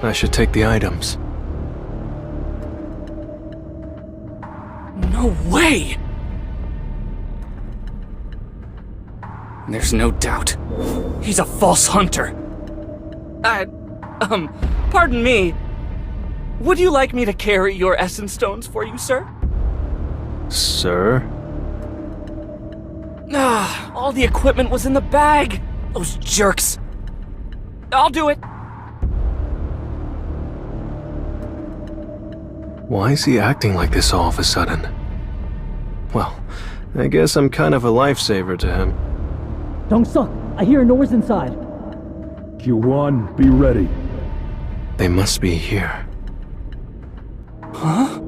I should take the items. No way! There's no doubt. He's a false hunter. Pardon me. Would you like me to carry your essence stones for you, sir? Sir? All the equipment was in the bag. Those jerks. I'll do it. Why is he acting like this all of a sudden? Well, I guess I'm kind of a lifesaver to him. Dong-suk, I hear Nor's inside. Q1, be ready. They must be here. Huh?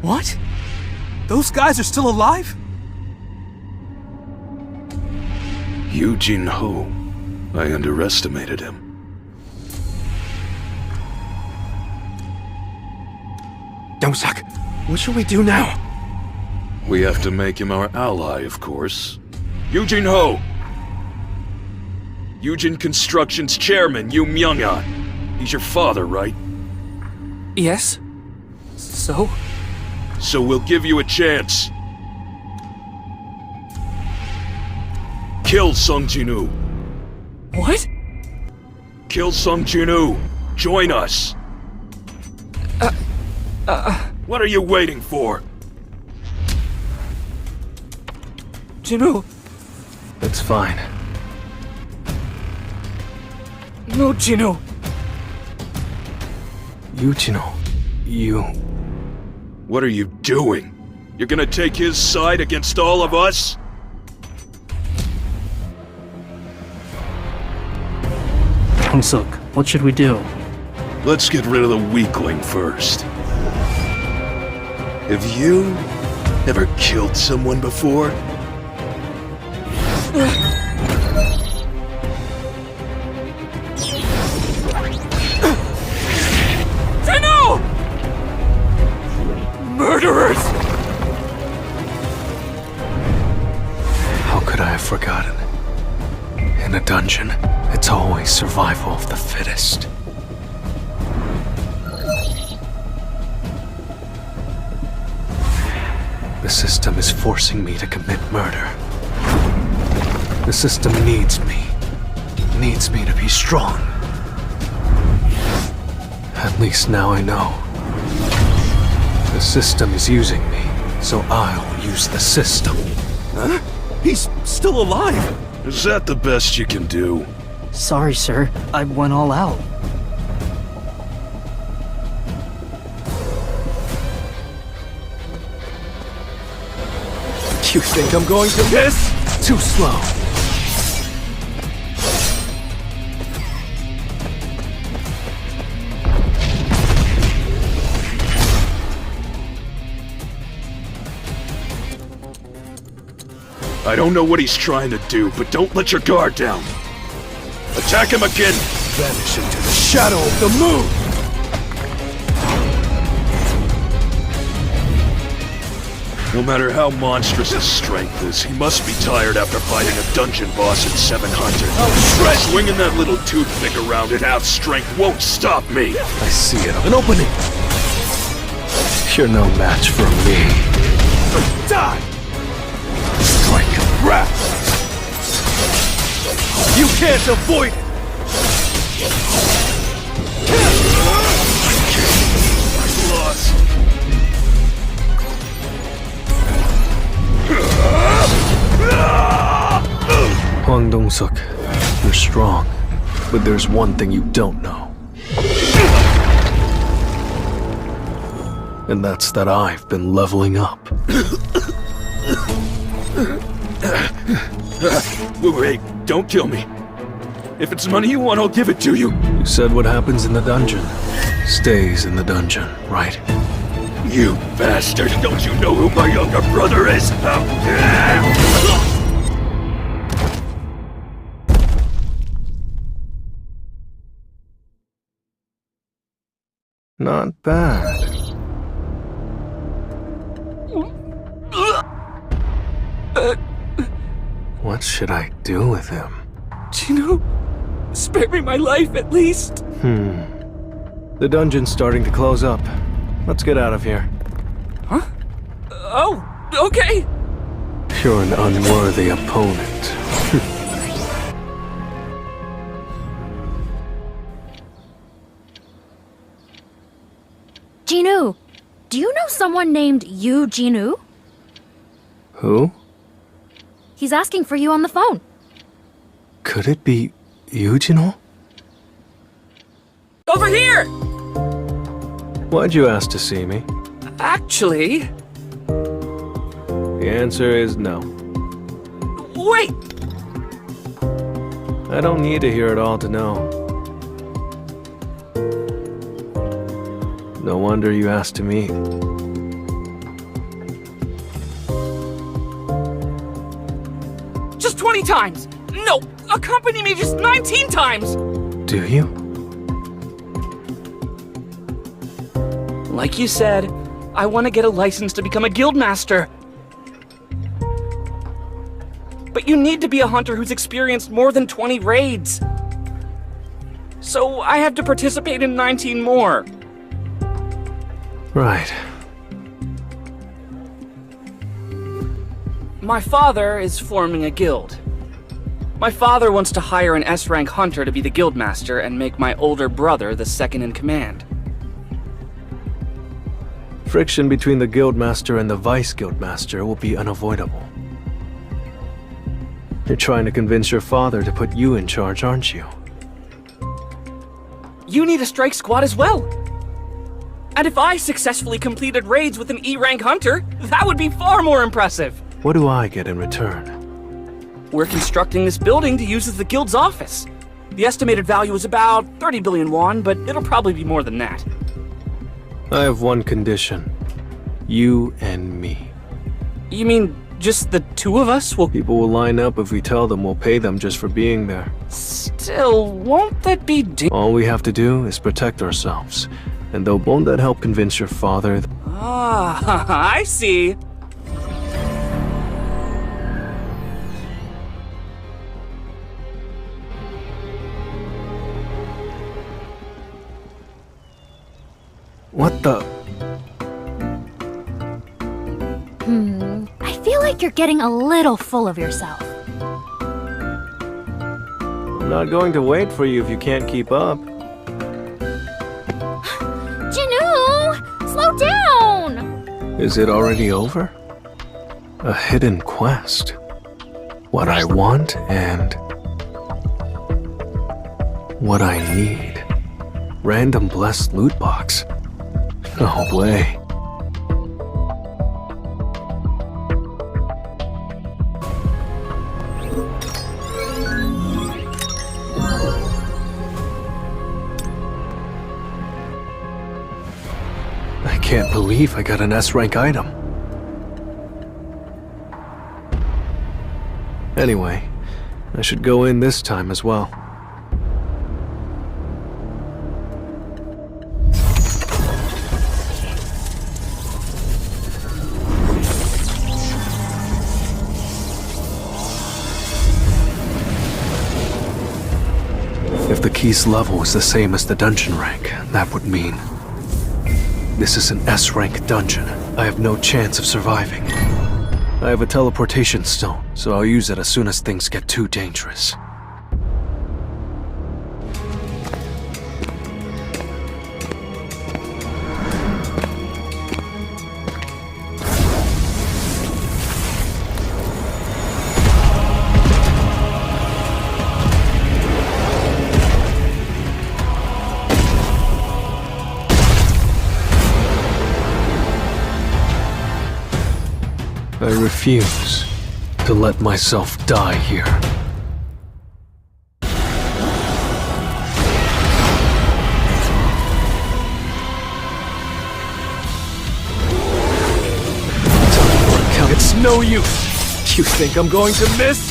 What? Those guys are still alive? Eugene Ho. I underestimated him. Dong-suk, what should we do now? We have to make him our ally, of course. Eugene Ho! Eugene Construction's chairman, Yu Myung-an. He's your father, right? Yes? So? So we'll give you a chance. Kill Sung Jin-woo. What? Kill Sung Jin-woo. Join us. What are you waiting for? Jin-woo. It's fine. No, Jin-woo. Yuchino, you... What are you doing? You're gonna take his side against all of us? Dong-suk, what should we do? Let's get rid of the weakling first. Have you ever killed someone before? Jin-woo! Murderers! How could I have forgotten? In a dungeon, it's always survival of the fittest. The system is forcing me to commit murder. The system needs me. Needs me to be strong. At least now I know. The system is using me, so I'll use the system. Huh? He's still alive! Is that the best you can do? Sorry, sir. I went all out. You think I'm going to miss? Too slow. I don't know what he's trying to do, but don't let your guard down. Attack him again! Vanish into the shadow of the moon! No matter how monstrous his strength is, he must be tired after fighting a dungeon boss in 700. Swinging that little toothpick around at half strength won't stop me! I see it. An opening! You're no match for me. Die! Strike of wrath! You can't avoid it! Lost. Hwang Dong-suk, you're strong, but there's one thing you don't know. And that's that I've been leveling up. Wait, don't kill me. If it's money you want, I'll give it to you. You said what happens in the dungeon stays in the dungeon, right? You bastard! Don't you know who my younger brother is? Not bad. What should I do with him? Gino, spare me my life at least. The dungeon's starting to close up. Let's get out of here. Huh? Oh, okay. You're an unworthy opponent. Jinu, do you know someone named Yu Jinu? Who? He's asking for you on the phone. Could it be Yujino? Over here! Why'd you ask to see me? Actually, The answer is no. wait! I don't need to hear it all to know. No wonder you asked to meet. Just 20 times! No, accompany me just 19 times! Do you? Like you said, I want to get a license to become a guildmaster. But you need to be a hunter who's experienced more than 20 raids. So I have to participate in 19 more. Right. My father is forming a guild. My father wants to hire an S-rank hunter to be the guildmaster and make my older brother the second in command. Friction between the guildmaster and the vice guildmaster will be unavoidable. You're trying to convince your father to put you in charge, aren't you? You need a strike squad as well. And if I successfully completed raids with an E-rank hunter, that would be far more impressive. What do I get in return? We're constructing this building to use as the guild's office. The estimated value is about 30 billion won, but it'll probably be more than that. I have one condition. You and me. You mean just the two of us will... People will line up if we tell them we'll pay them just for being there. Still, won't that be All we have to do is protect ourselves. And though won't that help convince your father? Ah, I see. What the? I feel like you're getting a little full of yourself. I'm not going to wait for you if you can't keep up. Jinu! Slow down! Is it already over? A hidden quest. What I want and what I need. Random blessed loot box. No way. I can't believe I got an S-rank item. Anyway, I should go in this time as well. If the key's level is the same as the dungeon rank, that would mean this is an S-rank dungeon. I have no chance of surviving. I have a teleportation stone, so I'll use it as soon as things get too dangerous. I refuse to let myself die here. It's no use. You think I'm going to miss?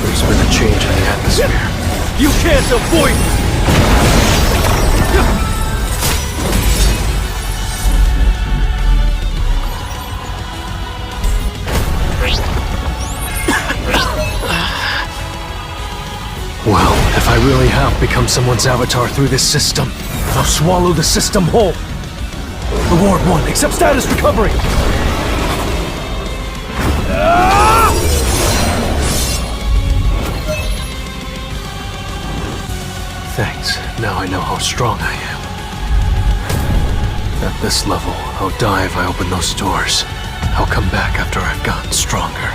There's been a change in the atmosphere. You can't avoid it! I really have become someone's avatar through this system. I'll swallow the system whole. The Ward 1, accept status recovery! Thanks. Now I know how strong I am. At this level, I'll die if I open those doors. I'll come back after I've gotten stronger.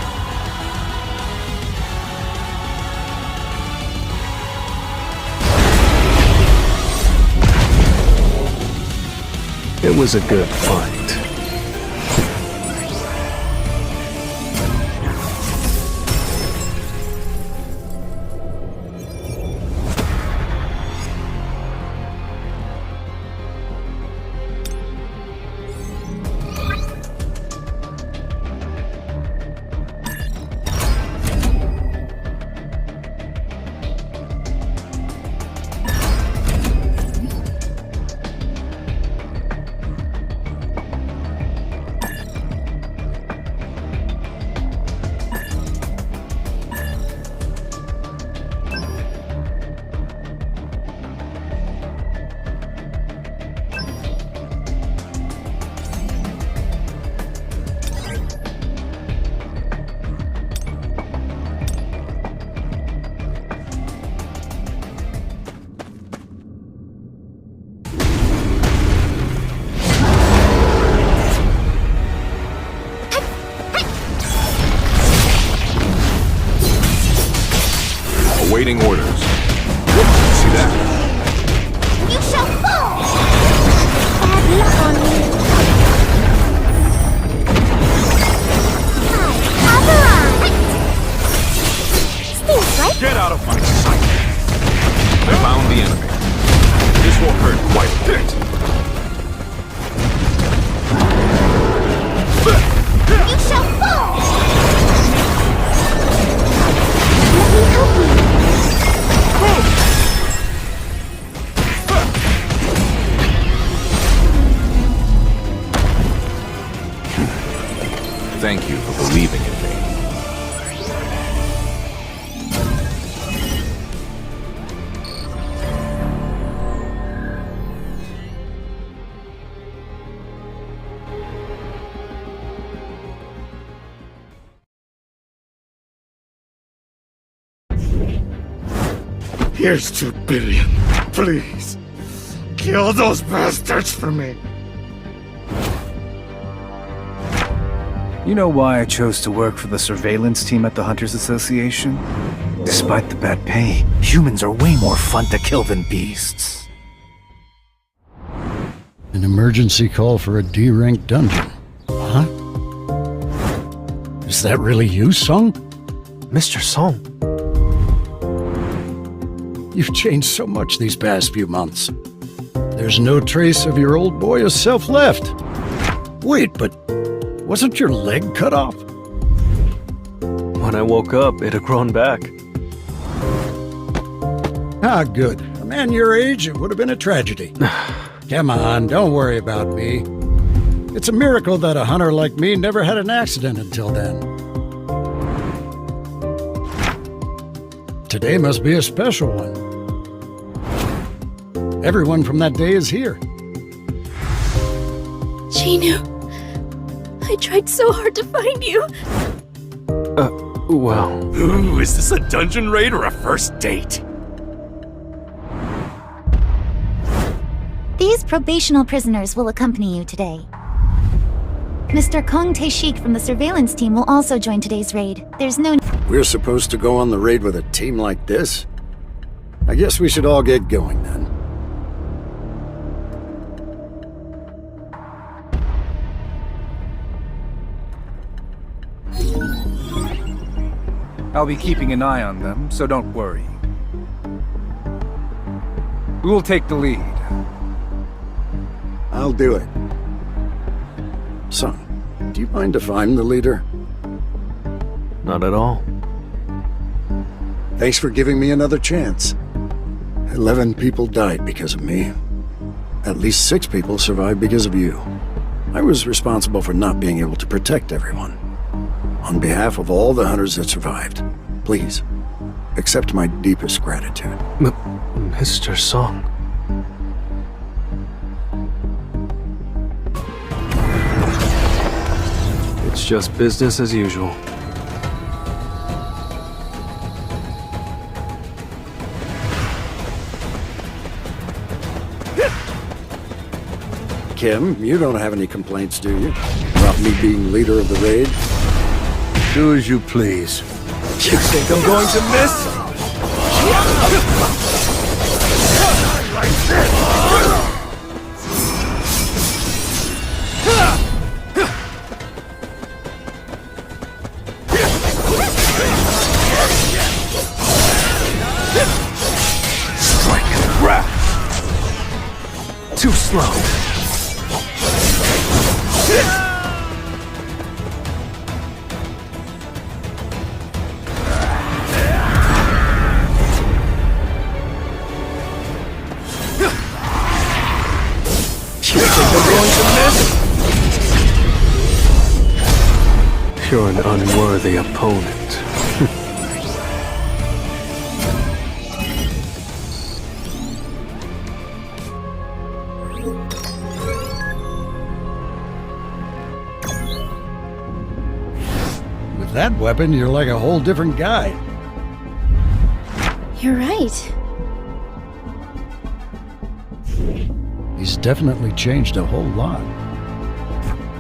It was a good fight. Awaiting orders. See that? You shall fall! Bad luck on you. Stinks, right? Get out of my sight! I found the enemy. This will hurt quite a bit. You shall fall! Let me help you. Thank you for believing in me. Here's 2 billion. Please. Kill those bastards for me. You know why I chose to work for the surveillance team at the Hunters Association? Despite the bad pay, humans are way more fun to kill than beasts. An emergency call for a D-rank dungeon. Huh? Is that really you, Song? Mr. Song. You've changed so much these past few months. There's no trace of your old boy of self left. Wait, but wasn't your leg cut off? When I woke up, it had grown back. Ah, good. A man your age, it would have been a tragedy. Come on, don't worry about me. It's a miracle that a hunter like me never had an accident until then. Today must be a special one. Everyone from that day is here. Jinoo, I tried so hard to find you. Well... Ooh, is this a dungeon raid or a first date? These probational prisoners will accompany you today. Mr. Kong Tae-shik from the surveillance team will also join today's raid. There's no... We're supposed to go on the raid with a team like this? I guess we should all get going then. I'll be keeping an eye on them, so don't worry. We will take the lead. I'll do it. Son, do you mind if I'm the leader? Not at all. Thanks for giving me another chance. 11 people died because of me. At least 6 people survived because of you. I was responsible for not being able to protect everyone. On behalf of all the hunters that survived, please, Accept my deepest gratitude. Mr. Song. It's just business as usual. Kim, you don't have any complaints, do you? About me being leader of the raid? Do as you please. You think I'm going to miss? Strike and grab. Too slow. You're an unworthy opponent. With that weapon, you're like a whole different guy. You're right. He's definitely changed a whole lot.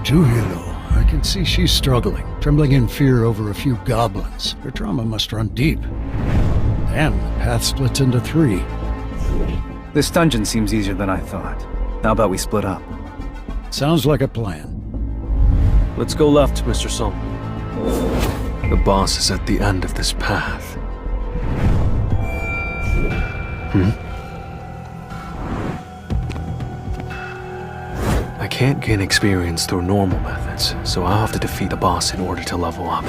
Juhiro, I can see she's struggling, trembling in fear over a few goblins. Her trauma must run deep. Damn, the path splits into 3. This dungeon seems easier than I thought. How about we split up? Sounds like a plan. Let's go left, Mr. Song. The boss is at the end of this path. I can't gain experience through normal methods, so I'll have to defeat the boss in order to level up.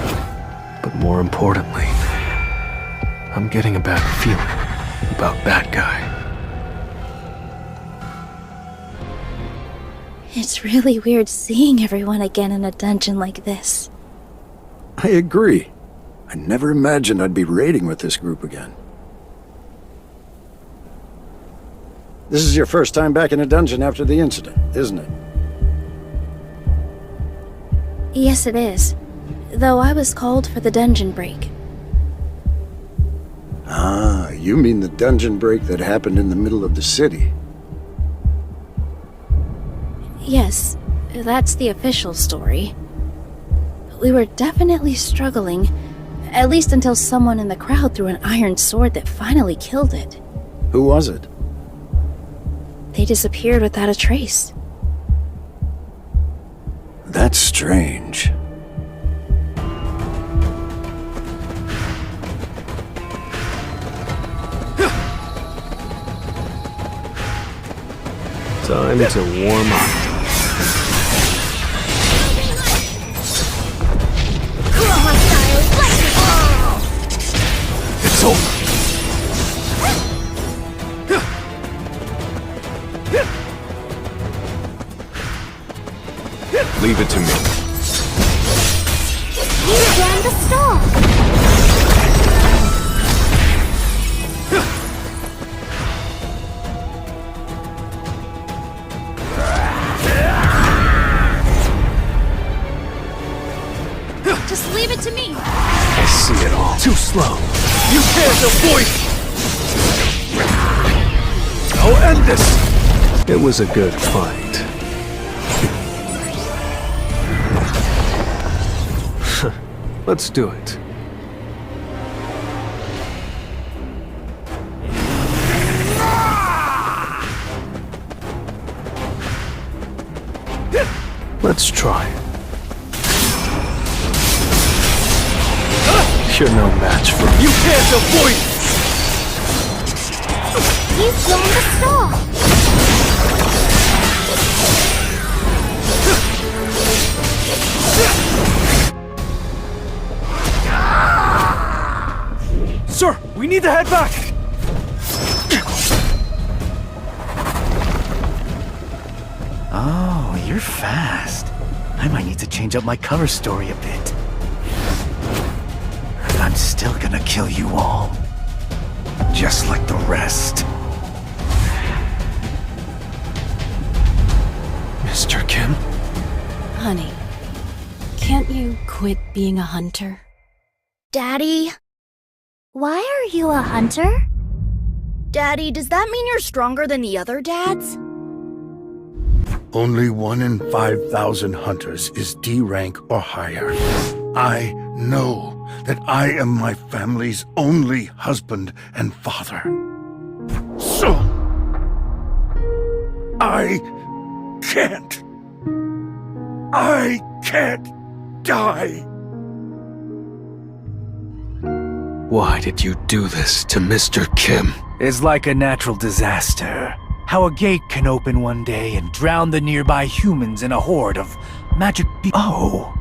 But more importantly, I'm getting a bad feeling about that guy. It's really weird seeing everyone again in a dungeon like this. I agree. I never imagined I'd be raiding with this group again. This is your first time back in a dungeon after the incident, isn't it? Yes, it is. Though I was called for the dungeon break. Ah, you mean the dungeon break that happened in the middle of the city? Yes, that's the official story. We were definitely struggling, at least until someone in the crowd threw an iron sword that finally killed it. Who was it? They disappeared without a trace. That's strange. Time to warm up. It's over. Leave it to me. Stand the stall! Just leave it to me! I see it all. Too slow. You can't avoid it! I'll end this! It was a good fight. Let's do it. Let's try it. You're no match for me. You can't avoid it! He's blown the stall! Sir, we need to head back! Oh, you're fast. I might need to change up my cover story a bit. I'm still gonna kill you all. just like the rest. Mr. Kim? Honey, can't you quit being a hunter? Daddy? Why are you a hunter? Daddy, does that mean you're stronger than the other dads? Only 1 in 5,000 hunters is D rank or higher. I know that I am my family's only husband and father. So, I can't die. Why did you do this to Mr. Kim? It's like a natural disaster. How a gate can open one day and drown the nearby humans in a horde of magic Oh!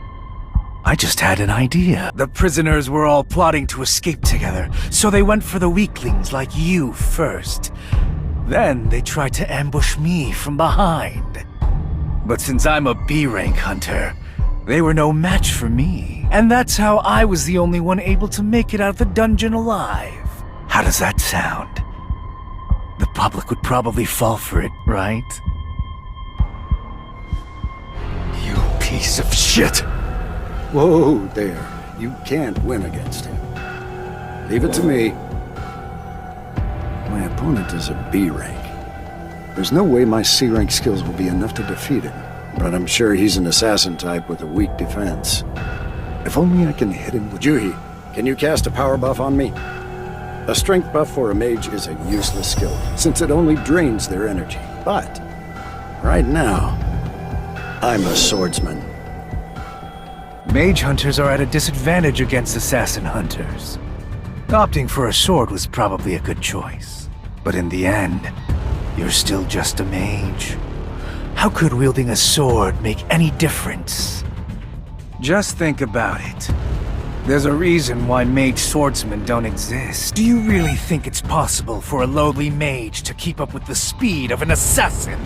I just had an idea. The prisoners were all plotting to escape together, so they went for the weaklings like you first. Then they tried to ambush me from behind. But since I'm a B-rank hunter, they were no match for me. And that's how I was the only one able to make it out of the dungeon alive. How does that sound? The public would probably fall for it, right? You piece of shit! Whoa there. You can't win against him. Leave it to me. My opponent is a B rank. There's no way my C rank skills will be enough to defeat him, but I'm sure he's an assassin type with a weak defense. If only I can hit him with... Juhi, can you cast a power buff on me? A strength buff for a mage is a useless skill, since it only drains their energy. But, right now, I'm a swordsman. Mage hunters are at a disadvantage against assassin hunters. Opting for a sword was probably a good choice. But in the end, you're still just a mage. How could wielding a sword make any difference? Just think about it. There's a reason why mage swordsmen don't exist. Do you really think it's possible for a lowly mage to keep up with the speed of an assassin?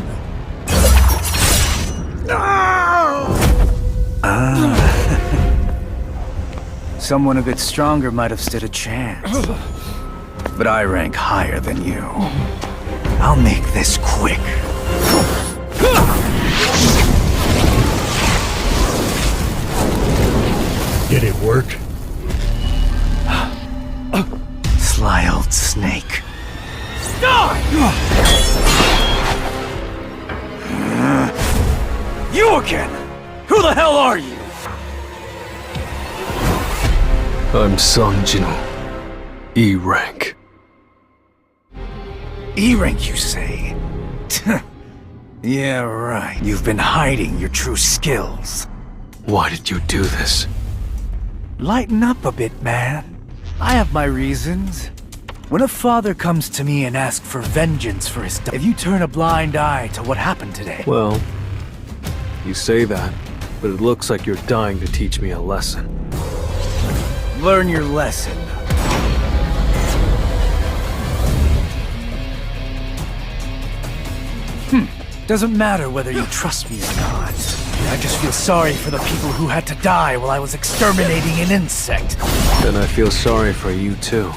Someone a bit stronger might have stood a chance. But I rank higher than you. I'll make this quick. Did it work? Sly old snake. You again! Who the hell are you? I'm Sung Jinwoo. E rank. E rank, you say? Yeah, right. You've been hiding your true skills. Why did you do this? Lighten up a bit, man. I have my reasons. When a father comes to me and asks for vengeance for his if you turn a blind eye to what happened today... Well, you say that, but it looks like you're dying to teach me a lesson. Learn your lesson. Doesn't matter whether you trust me or not. I just feel sorry for the people who had to die while I was exterminating an insect. Then I feel sorry for you too.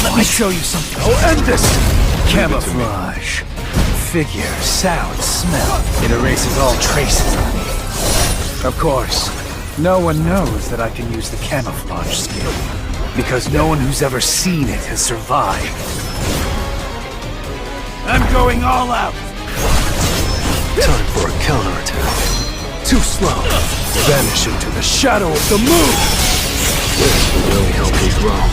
Let me show you something. I'll end this! Camouflage. Figure, sound, smell. It erases all traces of me. Of course, no one knows that I can use the camouflage skill, because no one who's ever seen it has survived. I'm going all out! Time for a counterattack. Too slow. Vanish into the shadow of the moon! This will really help me grow.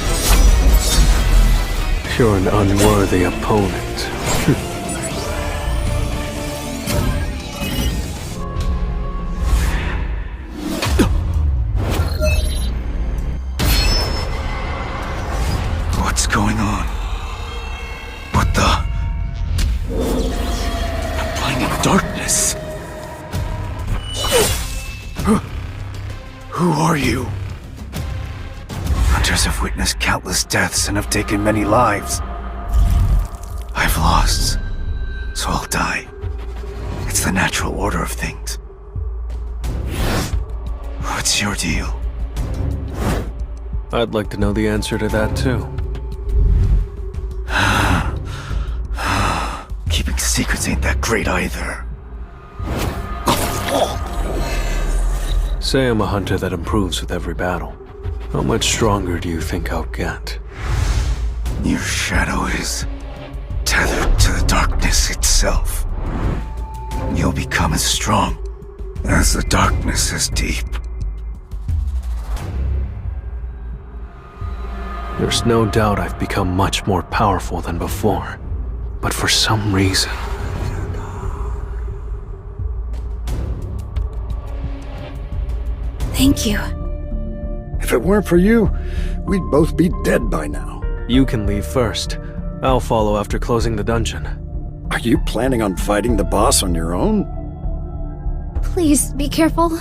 You're an unworthy opponent. What's going on? What the? Blinding darkness. Who are you? Hunters have witnessed countless deaths and have taken many lives. I've lost, so I'll die. It's the natural order of things. What's your deal? I'd like to know the answer to that too. secrets ain't that great either. Say I'm a hunter that improves with every battle. How much stronger do you think I'll get? Your shadow is tethered to the darkness itself. You'll become as strong as the darkness is deep. There's no doubt I've become much more powerful than before. But for some reason... Thank you. If it weren't for you, we'd both be dead by now. You can leave first. I'll follow after closing the dungeon. Are you planning on fighting the boss on your own? Please, be careful.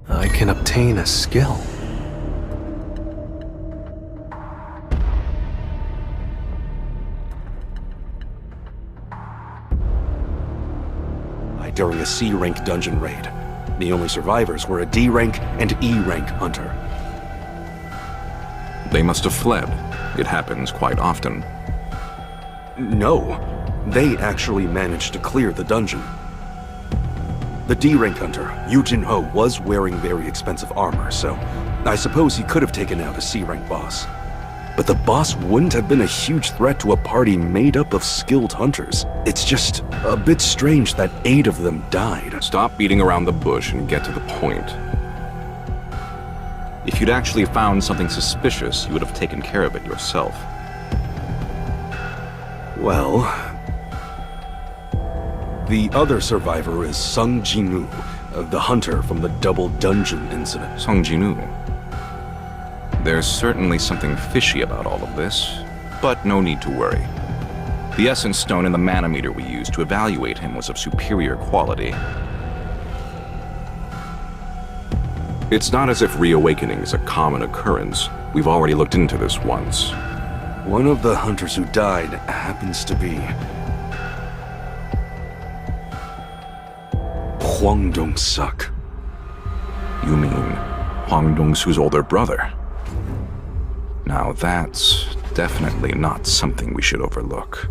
I can obtain a skill. During a C-rank dungeon raid. The only survivors were a D-rank and E-rank hunter. They must have fled. It happens quite often. No, they actually managed to clear the dungeon. The D-rank hunter, Yu Jin-ho, was wearing very expensive armor, so I suppose he could have taken out a C-rank boss. But the boss wouldn't have been a huge threat to a party made up of skilled hunters. It's just a bit strange that 8 of them died. Stop beating around the bush and get to the point. If you'd actually found something suspicious, you would have taken care of it yourself. Well... the other survivor is Sung Ji-nu, the hunter from the double dungeon incident. Sung Ji-nu. There's certainly something fishy about all of this, but no need to worry. The essence stone and the manometer we used to evaluate him was of superior quality. It's not as if reawakening is a common occurrence. We've already looked into this once. One of the hunters who died happens to be... Hwang Dong-suk. You mean Hwang Dong-su's older brother? Now that's definitely not something we should overlook.